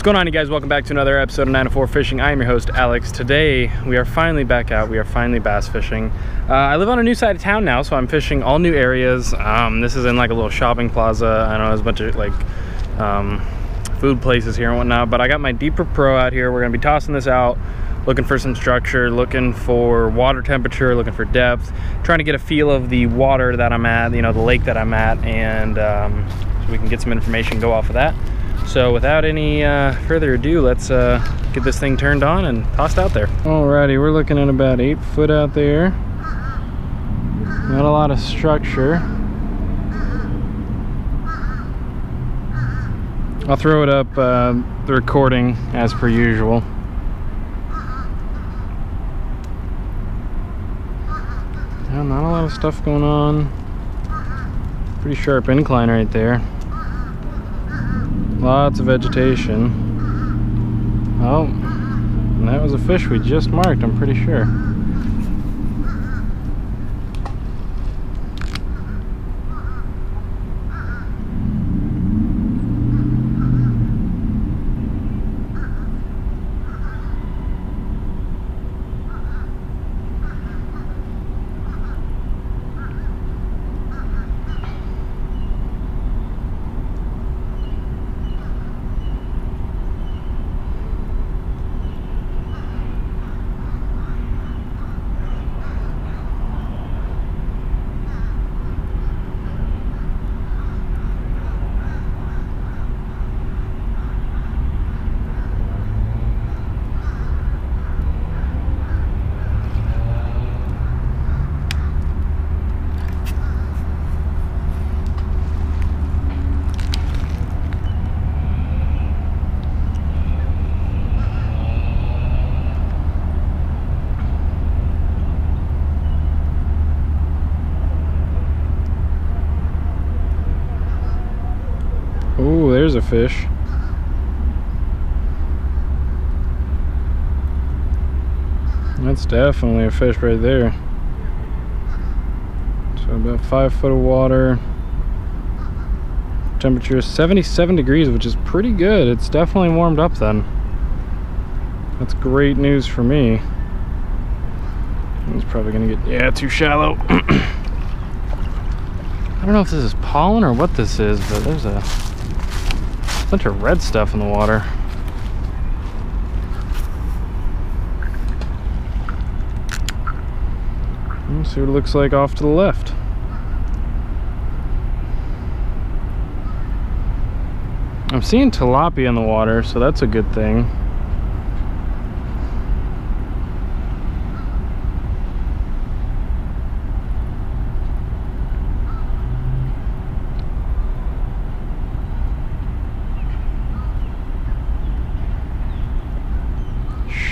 What's going on, you guys? Welcome back to another episode of 904 Fishing. I am your host, Alex. Today, we are finally back out. We are finally bass fishing. I live on a new side of town now, so I'm fishing all new areas. This is in like a little shopping plaza. I know there's a bunch of like food places here and whatnot, but I got my Deeper Pro out here. We're gonna be tossing this out, looking for some structure, looking for water temperature, looking for depth, trying to get a feel of the water that I'm at, you know, the lake that I'm at, and so we can get some information, go off of that. So without any further ado, let's get this thing turned on and tossed out there. Alrighty, we're looking at about 8 foot out there. Not a lot of structure. I'll throw it up, the recording as per usual. Yeah, not a lot of stuff going on. Pretty sharp incline right there. Lots of vegetation. Oh, and that was a fish we just marked, I'm pretty sure. Oh, there's a fish. That's definitely a fish right there. So about 5 foot of water. Temperature is 77 degrees, which is pretty good. It's definitely warmed up then. That's great news for me. It's probably gonna get, yeah, too shallow. I don't know if this is pollen or what this is, but there's a bunch of red stuff in the water. Let's see what it looks like off to the left. I'm seeing tilapia in the water, so that's a good thing.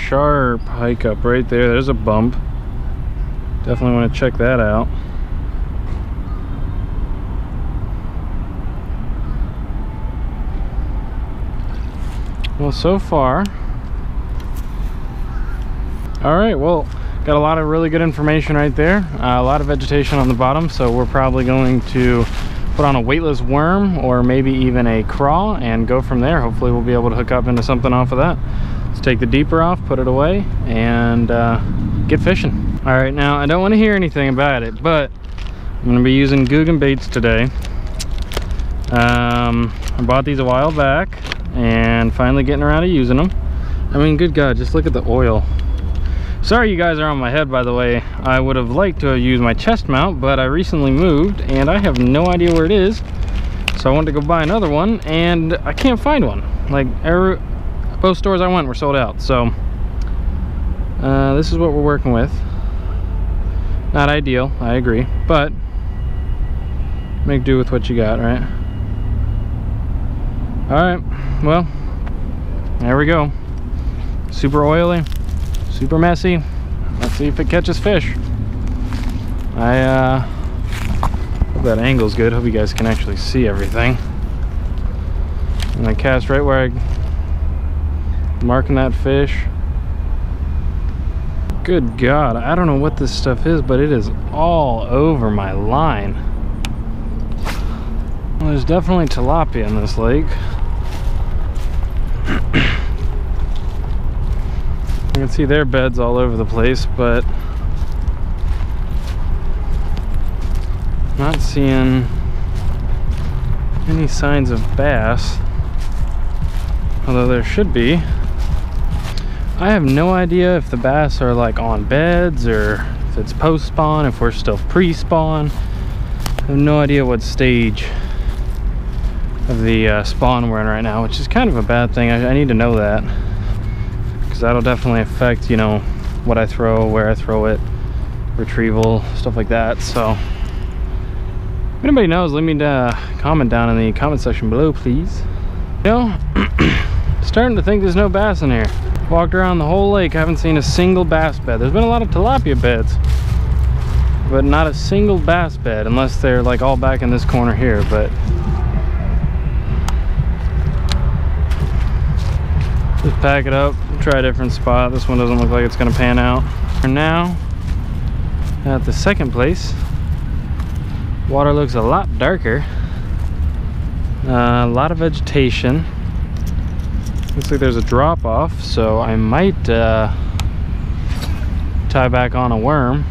Sharp hike up right there. There's a bump. Definitely want to check that out. Well, so far, all right, well, got a lot of really good information right there. A lot of vegetation on the bottom, so we're probably going to put on a weightless worm or maybe even a crawl and go from there. Hopefully we'll be able to hook up into something off of that. Let's take the Deeper off, put it away, and get fishing. All right, now I don't want to hear anything about it, but I'm going to be using Googan baits today. I bought these a while back and finally getting around to using them. I mean, good God, just look at the oil. Sorry you guys are on my head, by the way. I would have liked to have used my chest mount, but I recently moved and I have no idea where it is. So I wanted to go buy another one and I can't find one. Like, both stores I went were sold out. So this is what we're working with. Not ideal, I agree, but make do with what you got, right? All right, well, there we go. Super oily, super messy. Let's see if it catches fish. I hope that angle's good. Hope you guys can actually see everything. And I cast right where I'm marking that fish. Good God, I don't know what this stuff is, but it is all over my line. Well, there's definitely tilapia in this lake. can see their beds all over the place, but not seeing any signs of bass, although there should be. I have no idea if the bass are like on beds or if it's post-spawn, if we're still pre-spawn. I have no idea what stage of the spawn we're in right now, which is kind of a bad thing. I need to know that, because that'll definitely affect, you know, what I throw, where I throw it, retrieval, stuff like that. So if anybody knows, leave me a comment down in the comment section below, please. You know, starting to think there's no bass in here. Walked around the whole lake, haven't seen a single bass bed. There's been a lot of tilapia beds, but not a single bass bed, unless they're like all back in this corner here. But just pack it up, try a different spot. This one doesn't look like it's gonna pan out. For now, at the second place, water looks a lot darker. A lot of vegetation. Looks like there's a drop off, so I might tie back on a worm,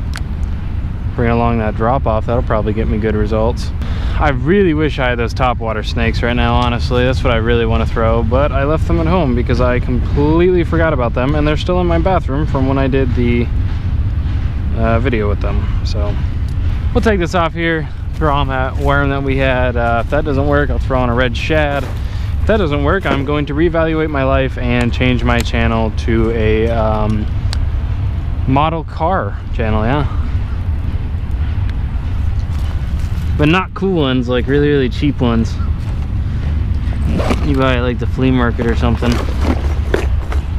bring along that drop off. That'll probably get me good results. I really wish I had those topwater snakes right now, honestly. That's what I really want to throw, but I left them at home because I completely forgot about them, and they're still in my bathroom from when I did the video with them. So we'll take this off here, throw on that worm that we had. If that doesn't work, I'll throw on a red shad. If that doesn't work, I'm going to reevaluate my life and change my channel to a model car channel, yeah. But not cool ones, like really, really cheap ones. You buy it like the flea market or something.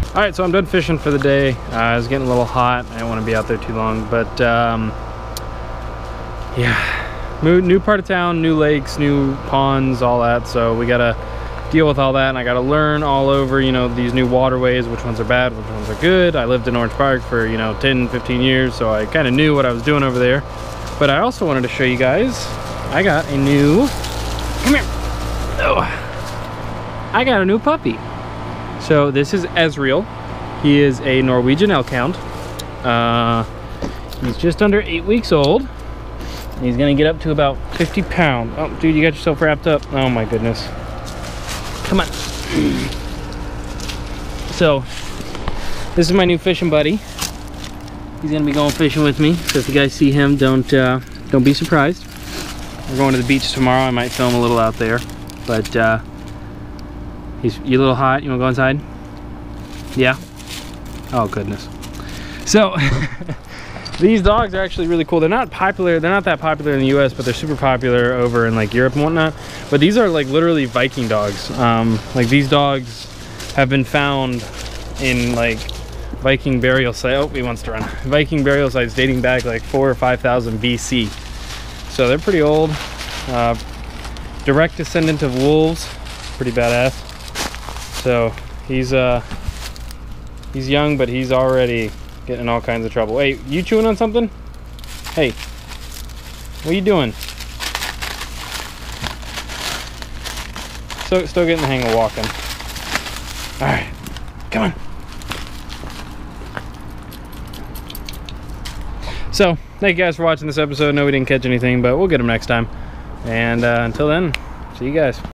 All right, so I'm done fishing for the day. It was getting a little hot. I didn't want to be out there too long, but yeah. New part of town, new lakes, new ponds, all that. So we gotta deal with all that, and I gotta learn all over, you know, these new waterways, which ones are bad, which ones are good. I lived in Orange Park for, you know, 10, 15 years, so I kind of knew what I was doing over there. But I also wanted to show you guys, I got a new, come here. Oh, I got a new puppy. So this is Ezreal. He is a Norwegian elk hound. He's just under 8 weeks old. He's gonna get up to about 50 pounds. Oh, dude, you got yourself wrapped up. Oh my goodness. Come on. So, this is my new fishing buddy. He's gonna be going fishing with me. So if you guys see him, don't be surprised. We're going to the beach tomorrow. I might film a little out there. But you a little hot? You wanna go inside? Yeah? Oh goodness. So these dogs are actually really cool. They're not popular, they're not that popular in the US, but they're super popular over in like Europe and whatnot. But these are like literally Viking dogs. Like these dogs have been found in like Viking burial sites. Oh, he wants to run. Viking burial sites dating back like 4,000 or 5,000 BC. So they're pretty old. Direct descendant of wolves. Pretty badass. So he's young, but he's already getting in all kinds of trouble. Hey, you chewing on something? Hey, what are you doing? Still getting the hang of walking. All right, come on. So, thank you guys for watching this episode. I know we didn't catch anything, but we'll get them next time. And until then, see you guys.